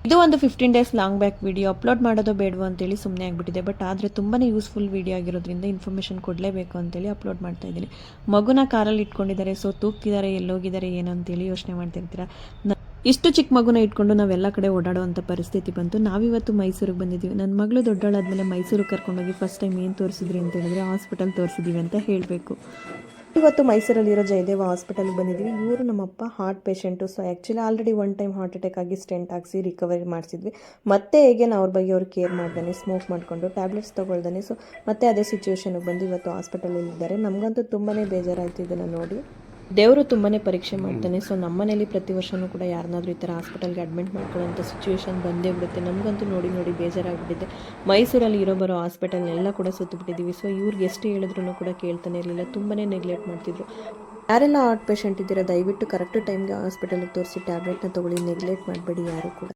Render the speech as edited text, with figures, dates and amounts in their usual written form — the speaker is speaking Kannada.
ಇದು ಒಂದು 15 days long back video. Upload ಮಾಡೋದು ಬೇಡವೋ ಅಂತೇಳಿ ಸುಮ್ಮನೆ ಆಗಿಬಿಟ್ಟಿದೆ. ಬಟ್ ಆದರೆ ತುಂಬಾ ಯೂಸ್ಫುಲ್ ವಿಡಿಯೋ ಆಗಿರೋದ್ರಿಂದ ಇನ್ಫಾರ್ಮೇಷನ್ ಕೊಡಲೇಬೇಕು ಅಂತೇಳಿ ಅಪ್ಲೋಡ್ ಮಾಡ್ತಾ ಇದ್ದೀನಿ. ಮಗುನ ಕಾರಲ್ಲಿ ಇಟ್ಕೊಂಡಿದ್ದಾರೆ, ಸೊ ತೂಗ್ತಿದ್ದಾರೆ, ಎಲ್ಲೋಗಿದ್ದಾರೆ ಏನು ಅಂತೇಳಿ ಯೋಚನೆ ಮಾಡ್ತಿರ್ತೀರಾ. ಇಷ್ಟು ಚಿಕ್ಕ ಮಗುನ ಇಟ್ಕೊಂಡು ನಾವೆಲ್ಲ ಕಡೆ ಓಡಾಡುವಂಥ ಪರಿಸ್ಥಿತಿ ಬಂತು. ನಾವಿವತ್ತು ಮೈಸೂರಿಗೆ ಬಂದಿದ್ದೀವಿ. ನನ್ನ ಮಗಳು ದೊಡ್ಡಳಾದ್ಮೇಲೆ ಮೈಸೂರಿಗೆ ಕರ್ಕೊಂಡೋಗಿ ಫಸ್ಟ್ ಟೈಮ್ ಏನು ತೋರಿಸಿದ್ರಿ ಅಂತ ಹೇಳಿದ್ರೆ ಹಾಸ್ಪಿಟಲ್ ತೋರಿಸಿದ್ದೀವಿ ಅಂತ ಹೇಳಬೇಕು. ಇವತ್ತು ಮೈಸೂರಲ್ಲಿರೋ ಜಯದೇವ ಹಾಸ್ಪಿಟಲ್ಗೆ ಬಂದಿದ್ದೀವಿ. ಇವರು ನಮ್ಮಪ್ಪ heart patient. So actually already one time heart attack ಆಗಿ ಸ್ಟೆಂಟ್ ಹಾಕಿಸಿ ರಿಕವರಿ ಮಾಡಿಸಿದ್ವಿ. ಮತ್ತೆ ಹೇಗೆ ನಾವು ಅವ್ರ ಬಗ್ಗೆ ಅವ್ರು ಕೇರ್ ಮಾಡ್ದಾನೆ, ಸ್ಮೋಕ್ ಮಾಡಿಕೊಂಡು ಟ್ಯಾಬ್ಲೆಟ್ಸ್ ತೊಗೊಳ್ದಾನೆ. ಸೊ ಮತ್ತೆ ಅದೇ ಸಿಚುವೇಶನ್ಗೆ ಬಂದು ಇವತ್ತು ಹಾಸ್ಪಿಟಲಲ್ಲಿ ಇದ್ದಾರೆ. ನಮಗಂತೂ ತುಂಬಾ ಬೇಜಾರಾಯಿತು ಇದನ್ನು ನೋಡಿ. ದೇವರು ತುಂಬಾ ಪರೀಕ್ಷೆ ಮಾಡ್ತಾನೆ. ಸೊ ನಮ್ಮನೇಲಿ ಪ್ರತಿ ವರ್ಷವೂ ಕೂಡ ಯಾರನ್ನಾದ್ರೂ ಈ ಥರ ಹಾಸ್ಪಿಟಲ್ಗೆ ಅಡ್ಮಿಟ್ ಮಾಡ್ಕೊಳ್ಳೋಂಥ ಸಿಚುವೇಶನ್ ಬಂದೇ ಬಿಡುತ್ತೆ. ನಮಗಂತೂ ನೋಡಿ ಬೇಜಾರಾಗ್ಬಿಟ್ಟಿದೆ. ಮೈಸೂರಲ್ಲಿ ಬರೋ ಹಾಸ್ಪಿಟಲ್ನೆಲ್ಲ ಕೂಡ ಸುತ್ತಬಿಟ್ಟಿದ್ದೀವಿ. ಸೊ ಇವ್ರಿಗೆ ಎಷ್ಟು ಹೇಳಿದ್ರು ಕೂಡ ಕೇಳ್ತಾನೆ ಇರಲಿಲ್ಲ, ತುಂಬಾ ನೆಗ್ಲೆಕ್ಟ್ ಮಾಡ್ತಿದ್ರು. ಯಾರೆಲ್ಲ ಹಾರ್ಟ್ ಪೇಷಂಟ್ ಇದ್ದೀರಾ ದಯವಿಟ್ಟು ಕರೆಕ್ಟ್ ಟೈಮ್ಗೆ ಹಾಸ್ಪಿಟಲ್ಗೆ ತೋರಿಸಿ ಟ್ಯಾಬ್ಲೆಟ್ನ ತೊಗೊಳ್ಳಿ, ನೆಗ್ಲೆಕ್ಟ್ ಮಾಡಬೇಡಿ ಯಾರು ಕೂಡ.